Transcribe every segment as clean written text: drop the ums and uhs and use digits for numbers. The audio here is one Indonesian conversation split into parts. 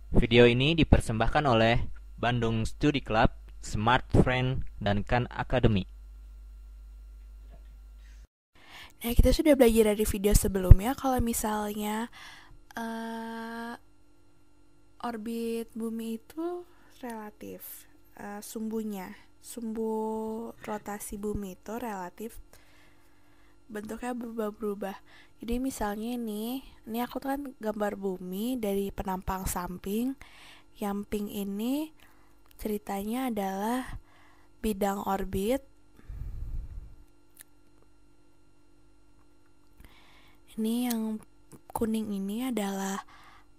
Video ini dipersembahkan oleh Bandung Studi Club, Smart Friend, dan Khan Academy. Nah, kita sudah belajar dari video sebelumnya kalau misalnya uh, orbit bumi itu relatif, sumbu rotasi bumi itu relatif, bentuknya berubah-berubah. Jadi misalnya ini aku kan gambar bumi dari penampang samping. Yang pink ini ceritanya adalah bidang orbit. Ini yang kuning ini adalah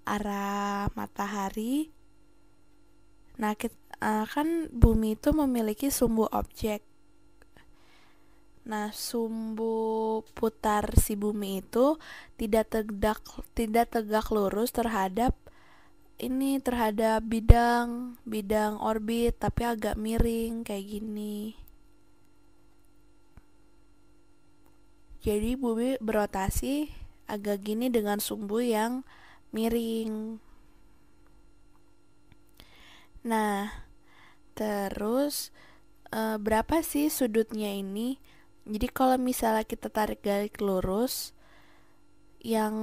arah matahari. Nah, kan bumi itu memiliki sumbu objek. Nah, sumbu putar si bumi itu tidak tegak lurus terhadap bidang bidang orbit, tapi agak miring kayak gini. Jadi bumi berotasi agak gini dengan sumbu yang miring. Nah, terus berapa sih sudutnya ini? Jadi kalau misalnya kita tarik garis lurus yang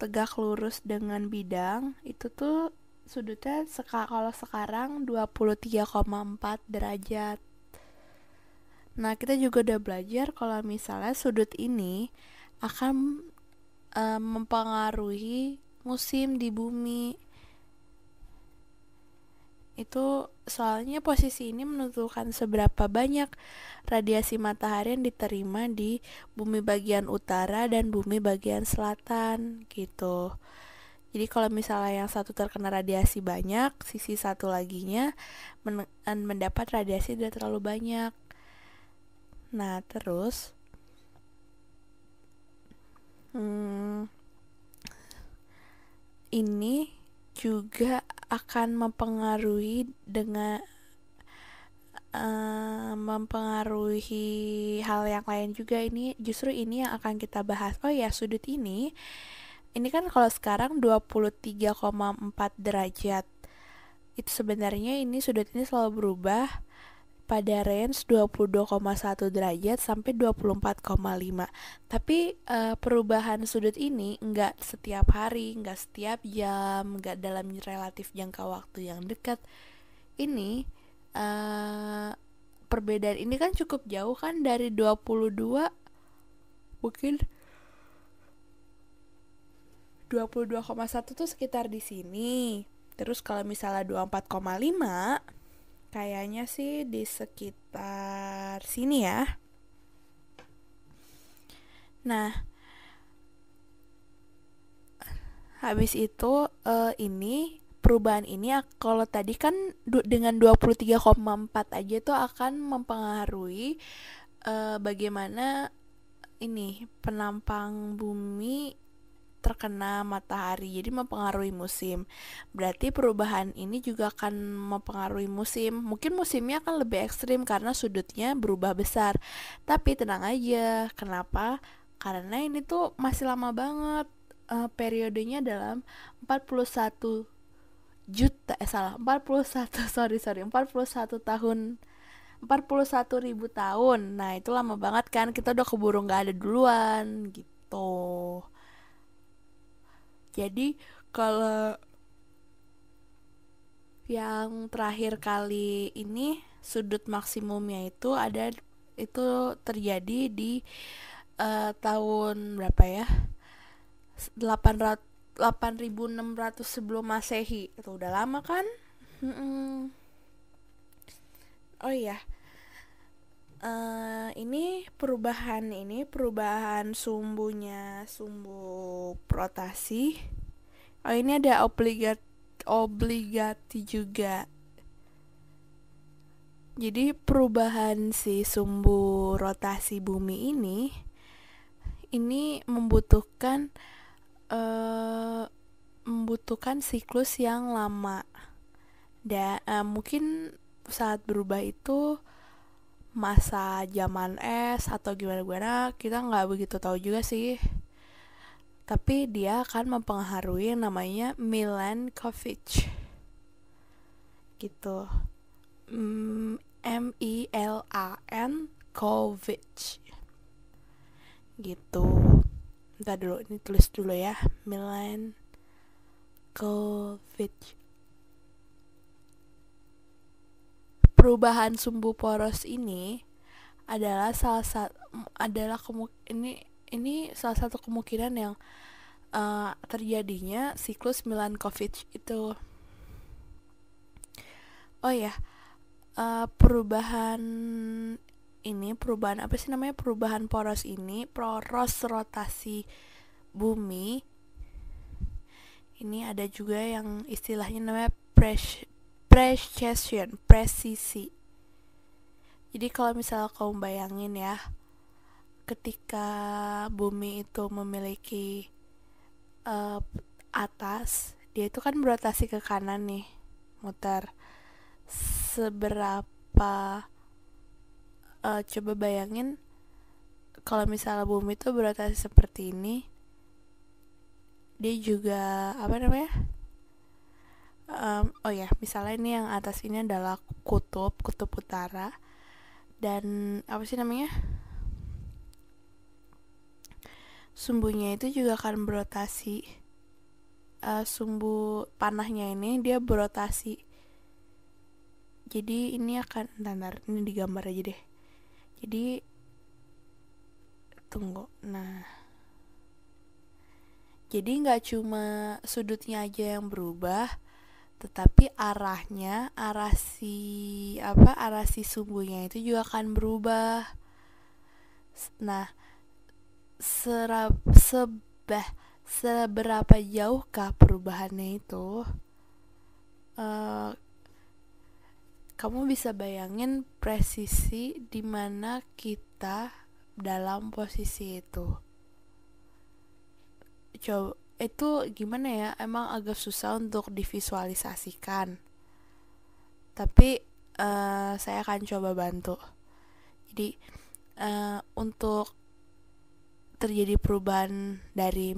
tegak lurus dengan bidang itu tuh sudutnya kalau sekarang 23,4 derajat. Nah, kita juga udah belajar kalau misalnya sudut ini akan mempengaruhi musim di bumi. Itu soalnya posisi ini menentukan seberapa banyak radiasi matahari yang diterima di bumi bagian utara dan bumi bagian selatan gitu. Jadi kalau misalnya yang satu terkena radiasi banyak, sisi satu laginya mendapat radiasi tidak terlalu banyak. Nah, terus ini juga akan mempengaruhi hal yang lain juga. Ini justru ini yang akan kita bahas. Oh ya, sudut ini kan kalau sekarang 23,4 derajat. Itu sebenarnya sudut ini selalu berubah pada range 22,1 derajat sampai 24,5. Tapi perubahan sudut ini enggak setiap hari, enggak setiap jam, enggak dalam relatif jangka waktu yang dekat. Ini perbedaan ini kan cukup jauh kan dari 22, mungkin 22,1 tuh sekitar di sini. Terus kalau misalnya 24,5 kayaknya sih di sekitar sini ya. Nah, habis itu ini perubahan ini kalau tadi kan dengan 23,4 aja tuh akan mempengaruhi bagaimana ini penampang bumi terkena matahari, jadi mempengaruhi musim. Berarti perubahan ini juga akan mempengaruhi musim. Mungkin musimnya akan lebih ekstrim karena sudutnya berubah besar. Tapi tenang aja, kenapa? Karena ini tuh masih lama banget. Periodenya dalam 41 juta, salah, 41, sorry, 41 tahun, 41 ribu tahun. Nah, itu lama banget kan, kita udah keburu gak ada duluan gitu. Jadi kalau yang terakhir kali ini sudut maksimumnya itu terjadi di tahun berapa ya? 800 8600 sebelum Masehi. Itu udah lama kan? Oh iya, ini perubahan sumbu rotasi. Oh, ini ada obligati juga. Jadi perubahan si sumbu rotasi bumi ini membutuhkan siklus yang lama. Mungkin saat berubah itu masa zaman es atau gimana-gimana, kita nggak begitu tahu juga sih. tapi dia akan mempengaruhi yang namanya Milankovic gitu. Milan Kovic gitu. Bentar dulu, ini tulis dulu ya, Milankovic. Perubahan sumbu poros ini adalah ini salah satu kemungkinan yang terjadinya siklus Milankovic itu. Oh ya, perubahan apa sih namanya, perubahan poros ini, poros rotasi bumi ini ada juga yang istilahnya namanya presisi. Jadi kalau misalnya kamu bayangin ya, ketika bumi itu memiliki atas, dia itu kan berotasi ke kanan nih, muter. Seberapa coba bayangin kalau misalnya bumi itu berotasi seperti ini, dia juga apa namanya, oh ya, misalnya ini yang atas ini adalah kutub utara, dan apa sih namanya, sumbunya itu juga akan berotasi. Sumbu panahnya ini dia berotasi. Jadi ini akan, bentar, ini digambar aja deh. Jadi tunggu. Nah, jadi nggak cuma sudutnya aja yang berubah, tetapi arah si sumbunya itu juga akan berubah. Nah, seberapa jauhkah perubahannya itu? Kamu bisa bayangin presisi di mana kita dalam posisi itu. Coba, itu gimana ya? Emang agak susah untuk divisualisasikan. Tapi saya akan coba bantu. Jadi untuk terjadi perubahan dari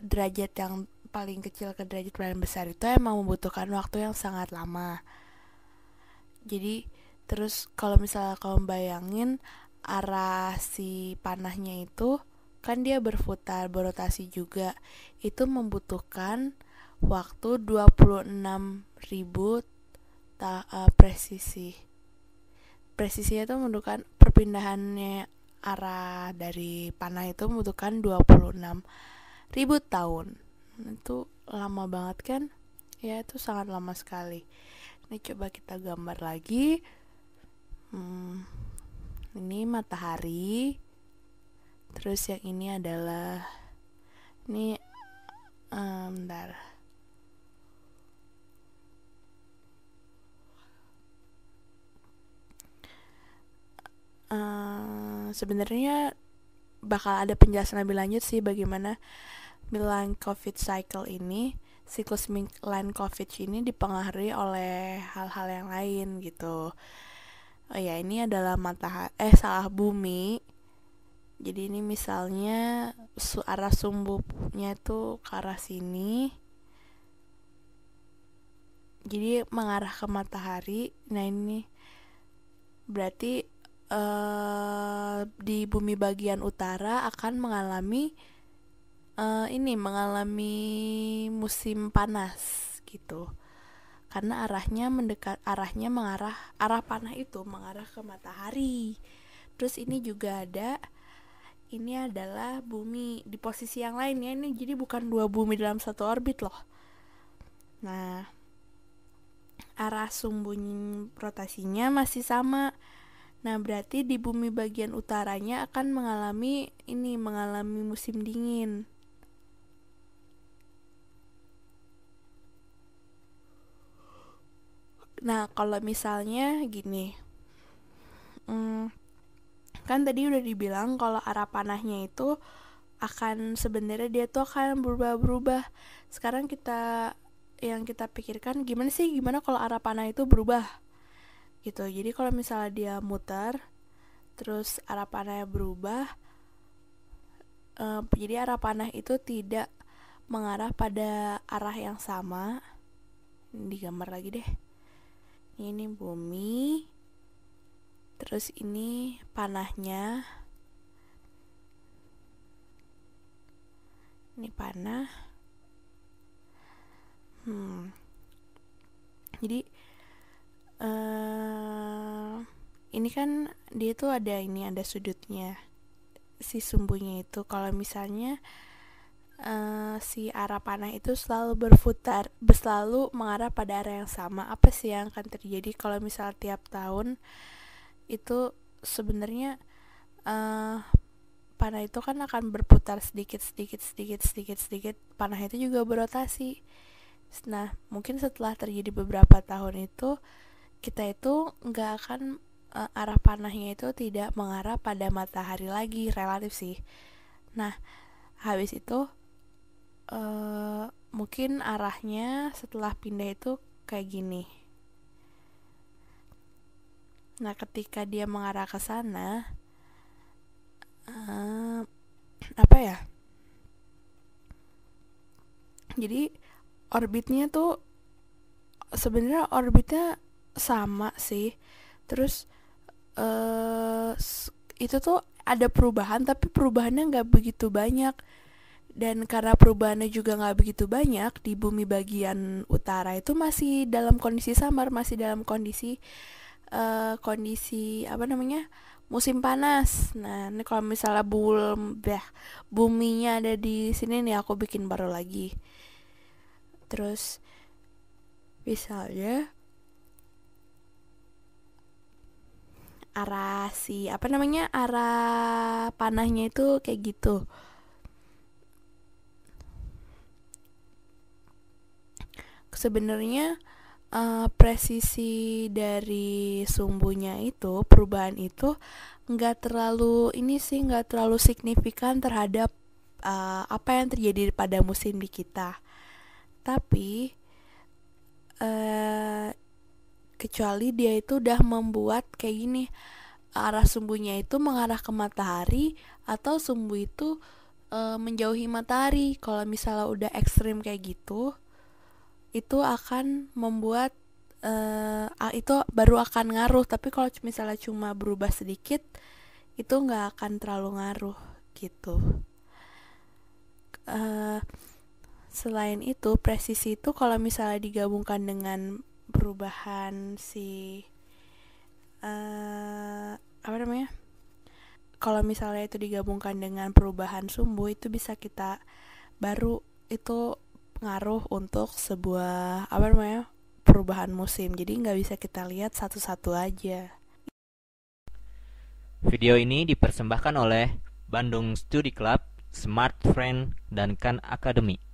derajat yang paling kecil ke derajat paling besar itu emang membutuhkan waktu yang sangat lama. Jadi terus kalau misalnya kamu bayangin arah si panahnya itu kan dia berotasi juga, itu membutuhkan waktu 26.000 presisi. Presisinya itu membutuhkan perpindahannya arah dari panah itu membutuhkan 26.000 tahun. Itu lama banget kan? Ya, itu sangat lama sekali. Ini coba kita gambar lagi. Ini matahari. Terus yang ini adalah bentar. Sebenarnya bakal ada penjelasan lebih lanjut sih bagaimana Milankovic cycle ini, siklus Milankovic ini dipengaruhi oleh hal-hal yang lain gitu. Oh ya, ini adalah bumi. Jadi ini misalnya arah sumbunya itu ke arah sini. Jadi mengarah ke matahari. Nah, ini berarti di bumi bagian utara akan mengalami musim panas gitu, karena arah panah itu mengarah ke matahari. Terus ini juga ini adalah bumi di posisi yang lain ya, ini jadi bukan dua bumi dalam satu orbit loh. Nah, arah sumbu rotasinya masih sama. Nah, berarti di bumi bagian utaranya akan mengalami musim dingin. Nah, kalau misalnya gini, kan tadi udah dibilang kalau arah panahnya itu akan sebenarnya dia tuh akan berubah-berubah. Sekarang yang kita pikirkan gimana kalau arah panah itu berubah gitu. Jadi kalau misalnya dia muter terus arah panahnya berubah, Jadi arah panah itu tidak mengarah pada arah yang sama. Digambar lagi deh. Ini bumi, terus ini panahnya, ini panah. Jadi ini kan dia tuh ada sudutnya si sumbunya itu. Kalau misalnya si arah panah itu selalu berputar, selalu mengarah pada arah yang sama, apa sih yang akan terjadi kalau misal tiap tahun itu sebenarnya panah itu kan akan berputar sedikit, panah itu juga berotasi. Nah, mungkin setelah terjadi beberapa tahun itu, kita itu nggak akan arah panahnya itu tidak mengarah pada matahari lagi, relatif sih. Nah, habis itu mungkin arahnya setelah pindah itu kayak gini. Nah, ketika dia mengarah ke sana, apa ya? Jadi orbitnya tuh sebenarnya orbitnya sama sih. Terus itu tuh ada perubahan, tapi perubahannya nggak begitu banyak. Dan karena perubahannya juga nggak begitu banyak, di bumi bagian utara itu masih dalam kondisi samar, masih dalam kondisi kondisi apa namanya, musim panas. Nah, ini kalau misalnya buminya ada di sini nih, aku bikin baru lagi. Terus misalnya arah arah panahnya itu kayak gitu. Sebenarnya presisi dari sumbunya itu, perubahan itu nggak terlalu signifikan terhadap apa yang terjadi pada musim di kita. Tapi kecuali dia itu udah membuat kayak gini, arah sumbunya itu mengarah ke matahari atau sumbu itu menjauhi matahari. Kalau misalnya udah ekstrim kayak gitu, itu akan membuat itu baru akan ngaruh. Tapi kalau misalnya cuma berubah sedikit, itu nggak akan terlalu ngaruh gitu. Selain itu, presisi itu kalau misalnya digabungkan dengan perubahan si apa namanya, kalau misalnya itu digabungkan dengan perubahan sumbu, itu bisa kita baru itu ngaruh untuk sebuah apa namanya, perubahan musim. Jadi nggak bisa kita lihat satu-satu aja. Video ini dipersembahkan oleh Bandung Studi Club, Smart Friend, dan Khan Academy.